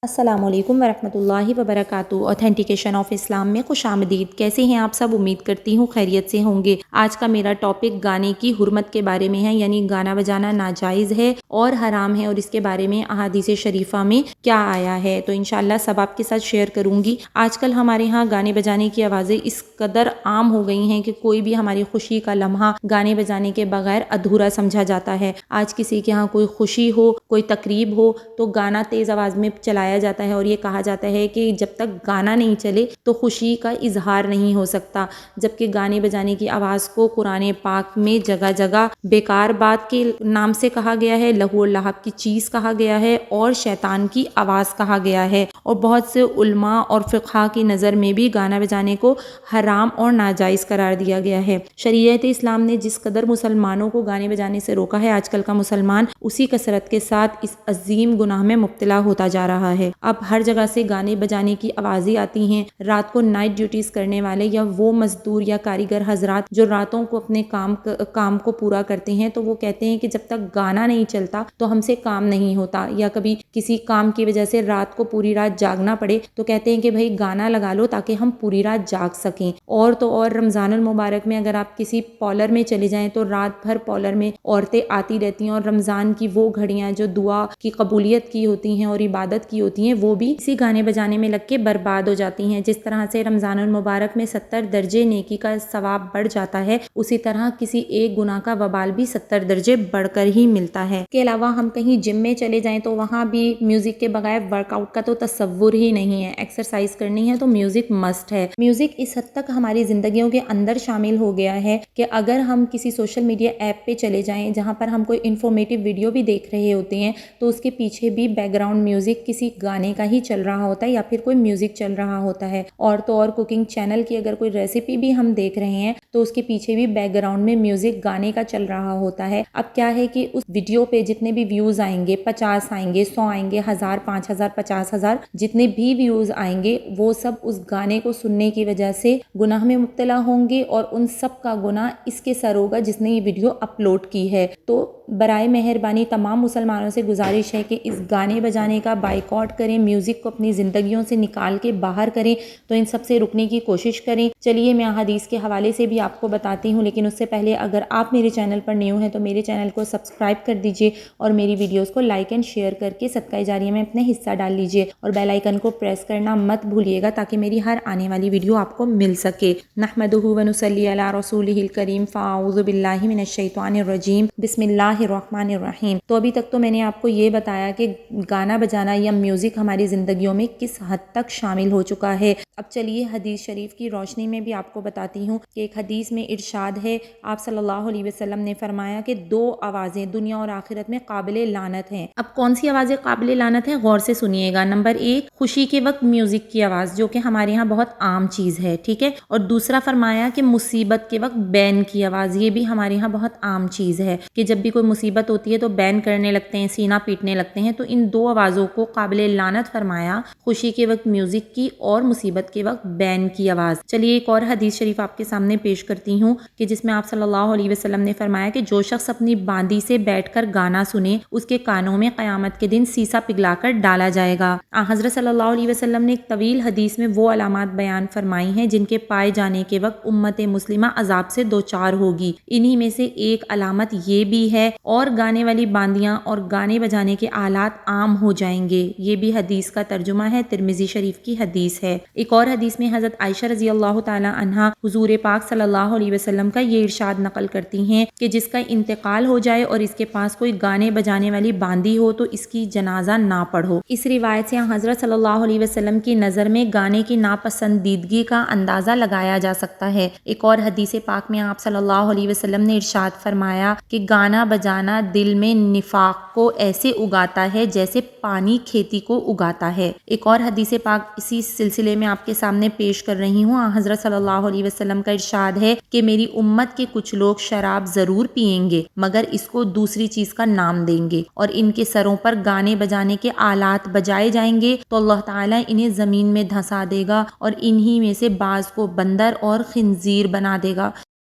السلام علیکم ورحمۃ اللہ وبرکاتہ۔ اوتھینٹیکیشن آف اسلام میں خوش آمدید۔ کیسے ہیں آپ سب؟ امید کرتی ہوں خیریت سے ہوں گے۔ آج کا میرا ٹاپک گانے کی حرمت کے بارے میں ہے، یعنی گانا بجانا ناجائز ہے اور حرام ہے، اور اس کے بارے میں احادیث شریفہ میں کیا آیا ہے، تو انشاءاللہ سب آپ کے ساتھ شیئر کروں گی۔ آج کل ہمارے ہاں گانے بجانے کی آوازیں اس قدر عام ہو گئی ہیں کہ کوئی بھی ہماری خوشی کا لمحہ گانے بجانے کے بغیر ادھورا سمجھا جاتا ہے۔ آج کسی کے ہاں کوئی خوشی ہو، کوئی تقریب ہو تو گانا تیز آواز میں چلایا جاتا ہے، اور یہ کہا جاتا ہے کہ جب تک گانا نہیں چلے تو خوشی کا اظہار نہیں ہو سکتا، جبکہ گانے بجانے کی آواز کو قرآن پاک میں جگہ جگہ بیکار بات کے نام سے کہا گیا ہے، لہو و لعب کی چیز کہا گیا ہے، اور شیطان کی آواز کہا گیا ہے، اور بہت سے علماء اور فقہاء کی نظر میں بھی گانا بجانے کو حرام اور ناجائز قرار دیا گیا ہے۔ شریعت اسلام نے جس قدر مسلمانوں کو گانے بجانے سے روکا ہے، آج کل کا مسلمان اسی کثرت کے ساتھ اس عظیم گناہ میں مبتلا ہوتا جا رہا ہے۔ اب ہر جگہ سے گانے بجانے کی آوازیں آتی ہیں۔ رات کو نائٹ ڈیوٹیز کرنے والے یا وہ مزدور یا کاریگر حضرات جو راتوں کو اپنے کام کو پورا کرتے ہیں، تو وہ کہتے ہیں کہ جب تک گانا نہیں چلتا تو ہم سے کام نہیں ہوتا، یا کبھی کسی کام کی وجہ سے رات کو پوری رات جاگنا پڑے تو کہتے ہیں کہ بھائی گانا لگا لو تاکہ ہم پوری رات جاگ سکیں۔ اور تو اور رمضان المبارک میں اگر آپ کسی پارلر میں چلے جائیں تو رات بھر پارلر میں عورتیں آتی رہتی ہیں، اور رمضان کی وہ گھڑیاں جو دعا کی قبولیت کی ہوتی ہیں اور عبادت کی ہوتی ہیں وہ بھی اسی گانے بجانے میں لگ کے برباد ہو جاتی ہیں۔ جس طرح سے رمضان المبارک میں 70 درجے نیکی کا ثواب بڑھ جاتا ہے، اسی طرح کسی ایک گناہ کا وبال بھی 70 درجے بڑھ کر ہی ملتا ہے۔ اس کے علاوہ ہم کہیں جم میں چلے جائیں تو وہاں بھی میوزک کے بغیر ورک آؤٹ کا تو تصور ہی نہیں ہے۔ ایکسرسائز کرنی ہے تو میوزک مسٹ ہے۔ میوزک اس حد تک ہماری زندگیوں کے اندر شامل ہو گیا ہے کہ اگر ہم کسی سوشل میڈیا ایپ پہ چلے جائیں جہاں پر ہم کوئی انفارمیٹیو ویڈیو بھی دیکھ رہے ہوتے ہیں تو اس کے پیچھے بھی بیک گراؤنڈ میوزک کسی گانے کا ہی چل رہا ہوتا ہے یا پھر کوئی میوزک چل رہا ہوتا ہے۔ اور تو اور کوکنگ چینل کی اگر کوئی ریسیپی بھی ہم دیکھ رہے ہیں تو اس کے پیچھے بھی بیک گراؤنڈ میں میوزک گانے کا چل رہا ہوتا ہے۔ اب کیا ہے کہ اس ویڈیو پہ جتنے بھی ویوز آئیں گے، 50 آئیں گے، 100 آئیں گے، 1000، 5000، 50,000، جتنے بھی ویوز آئیں گے وہ سب اس گانے کو سننے کی وجہ سے گناہ میں مبتلا ہوں گے، اور ان سب کا گناہ اس کے سر ہوگا جس نے یہ ویڈیو اپلوڈ کی ہے۔ تو برائے مہربانی تمام مسلمانوں سے گزارش ہے کہ اس گانے بجانے کا بائیکاٹ کریں، میوزک کو اپنی زندگیوں سے نکال کے باہر کریں، تو ان سب سے رکنے کی کوشش کریں۔ چلیے میں احادیث کے حوالے سے بھی آپ کو بتاتی ہوں، لیکن اس سے پہلے اگر آپ میرے چینل پر نیو ہیں تو میرے چینل کو سبسکرائب کر دیجئے، اور میری ویڈیوز کو لائک اینڈ شیئر کر کے صدقہ جاریہ میں اپنے حصہ ڈال لیجئے، اور بیل آئیکن کو پریس کرنا مت بھولیے گا تاکہ میری ہر آنے والی ویڈیو آپ کو مل سکے۔ نحمدہ ونصلی علی رسولہ الکریم، فاعوذ باللہ من الشیطان الرجیم، بسم اللہ الرحمن الرحیم۔ تو ابھی تک تو میں نے آپ کو یہ بتایا کہ گانا بجانا یا میوزک ہماری زندگیوں میں کس حد تک شامل ہو چکا ہے۔ اب چلیے حدیث شریف کی روشنی میں بھی آپ کو بتاتی ہوں کہ ایک حدیث میں ارشاد ہے، آپ صلی اللہ علیہ وسلم نے فرمایا کہ 2 آوازیں دنیا اور آخرت میں قابل لعنت ہیں۔ اب کون سی آوازیں قابل لعنت ہیں؟ غور سے سنیے گا۔ نمبر 1، خوشی کے وقت میوزک کی آواز، جو کہ ہمارے ہاں بہت عام چیز ہے، ٹھیک ہے۔ اور دوسرا فرمایا کہ مصیبت کے وقت بین کی آواز، یہ بھی ہمارے ہاں بہت عام چیز ہے کہ جب بھی کوئی مصیبت ہوتی ہے تو بین کرنے لگتے ہیں، سینہ پیٹنے لگتے ہیں۔ تو ان 2 آوازوں کو قابل لعنت فرمایا، خوشی کے وقت میوزک کی اور مصیبت کے وقت بین کی آواز۔ چلیے ایک اور حدیث شریف آپ کے سامنے پیش کرتی ہوں کہ جس میں آپ صلی اللہ علیہ وسلم نے فرمایا کہ جو شخص اپنی باندی سے بیٹھ کر گانا سنے اس کے کانوں میں قیامت کے دن سیسا پگھلا کر ڈالا جائے گا۔ حضرت صلی اللہ علیہ وسلم نے ایک طویل حدیث میں وہ علامات بیان فرمائی ہیں جن کے پائے جانے کے وقت امت مسلمہ عذاب سے دوچار ہوگی۔ انہی میں سے ایک علامت یہ بھی ہے، اور گانے والی باندیاں اور گانے بجانے کے آلات عام ہو جائیں گے۔ یہ بھی حدیث کا ترجمہ ہے، ترمذی شریف کی حدیث ہے۔ ایک اور حدیث میں حضرت عائشہ رضی اللہ تعالی عنہا حضور پاک صلی اللہ علیہ وسلم کا یہ ارشاد نقل کرتی ہیں کہ جس کا انتقال ہو جائے اور اس کے پاس کوئی گانے بجانے والی باندی ہو تو اس کی جنازہ نہ پڑھو۔ اس روایت سے حضرت صلی اللہ علیہ وسلم کی نظر میں گانے کی ناپسندیدگی کا اندازہ لگایا جا سکتا ہے۔ ایک اور حدیث پاک میں آپ صلی اللہ علیہ وسلم نے ارشاد فرمایا کہ گانا بجانا دل میں نفاق کو ایسے اگاتا ہے جیسے پانی کھیتی کو اگاتا ہے۔ ایک اور حدیث پاک اسی سلسلے میں آپ کے سامنے پیش کر رہی ہوں۔ حضرت صلی اللہ علیہ وسلم کا ارشاد ہے کہ میری امت کے کچھ لوگ شراب ضرور پئیں گے مگر اس کو دوسری چیز کا نام دیں گے، اور ان کے سروں پر گانے بجانے کے آلات بجائے جائیں گے تو اللہ تعالیٰ انہیں زمین میں دھنسا دے گا، اور انہی میں سے بعض کو بندر اور خنزیر بنا دے گا۔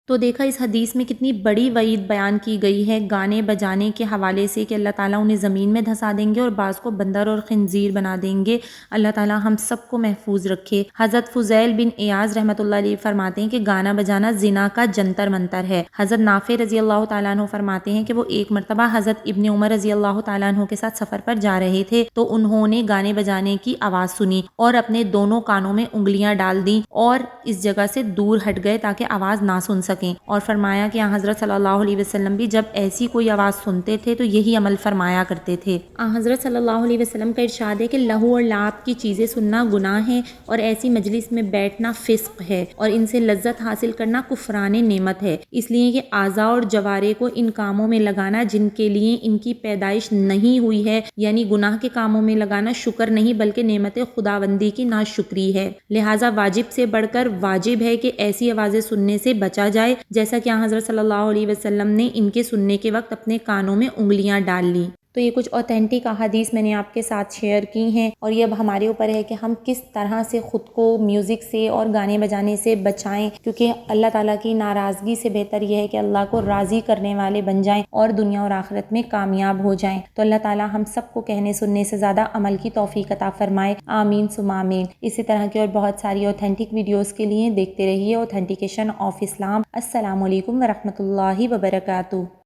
تو دیکھا اس حدیث میں کتنی بڑی وعید بیان کی گئی ہے گانے بجانے کے حوالے سے کہ اللہ تعالیٰ انہیں زمین میں دھسا دیں گے اور بعض کو بندر اور خنزیر بنا دیں گے۔ اللہ تعالیٰ ہم سب کو محفوظ رکھے۔ حضرت فضیل بن ایاز رحمۃ اللہ علیہ فرماتے ہیں کہ گانا بجانا زنا کا جنتر منتر ہے۔ حضرت نافع رضی اللہ تعالیٰ عنہ فرماتے ہیں کہ وہ ایک مرتبہ حضرت ابن عمر رضی اللہ تعالیٰ عنہ کے ساتھ سفر پر جا رہے تھے تو انہوں نے گانے بجانے کی آواز سنی اور اپنے دونوں کانوں میں انگلیاں ڈال دیں اور اس جگہ سے دور ہٹ گئے تاکہ آواز نہ سن سکیں، اور فرمایا کہ حضرت صلی اللہ علیہ وسلم بھی جب ایسی کوئی آواز سنتے تھے تو یہی عمل فرمایا کرتے تھے۔ حضرت صلی اللہ علیہ وسلم کا ارشاد ہے کہ لہو اور لعب کی چیزیں سننا گناہ ہے اور ایسی مجلس میں بیٹھنا فسق ہے اور ان سے لذت حاصل کرنا کفران نعمت ہے، اس لیے کہ اعضاء اور جوارے کو ان کاموں میں لگانا جن کے لیے ان کی پیدائش نہیں ہوئی ہے، یعنی گناہ کے کاموں میں لگانا شکر نہیں بلکہ نعمت خداوندی کی ناشکری ہے، لہٰذا واجب سے بڑھ کر واجب ہے کہ ایسی آوازیں سننے سے بچا جائے جیسا کہ حضرت صلی اللہ علیہ وسلم نے ان کے سننے کے وقت اپنے کانوں میں انگلیاں ڈال لی۔ تو یہ کچھ اوتھینٹک احادیث میں نے آپ کے ساتھ شیئر کی ہیں، اور یہ اب ہمارے اوپر ہے کہ ہم کس طرح سے خود کو میوزک سے اور گانے بجانے سے بچائیں، کیونکہ اللہ تعالیٰ کی ناراضگی سے بہتر یہ ہے کہ اللہ کو راضی کرنے والے بن جائیں اور دنیا اور آخرت میں کامیاب ہو جائیں۔ تو اللہ تعالیٰ ہم سب کو کہنے سننے سے زیادہ عمل کی توفیق عطا فرمائے، آمین ثم آمین۔ اسی طرح کی اور بہت ساری اوتھینٹک ویڈیوز کے لیے دیکھتے رہیے اوتھینٹیکیشن آف اسلام۔ السلام علیکم ورحمۃ اللہ وبرکاتہ۔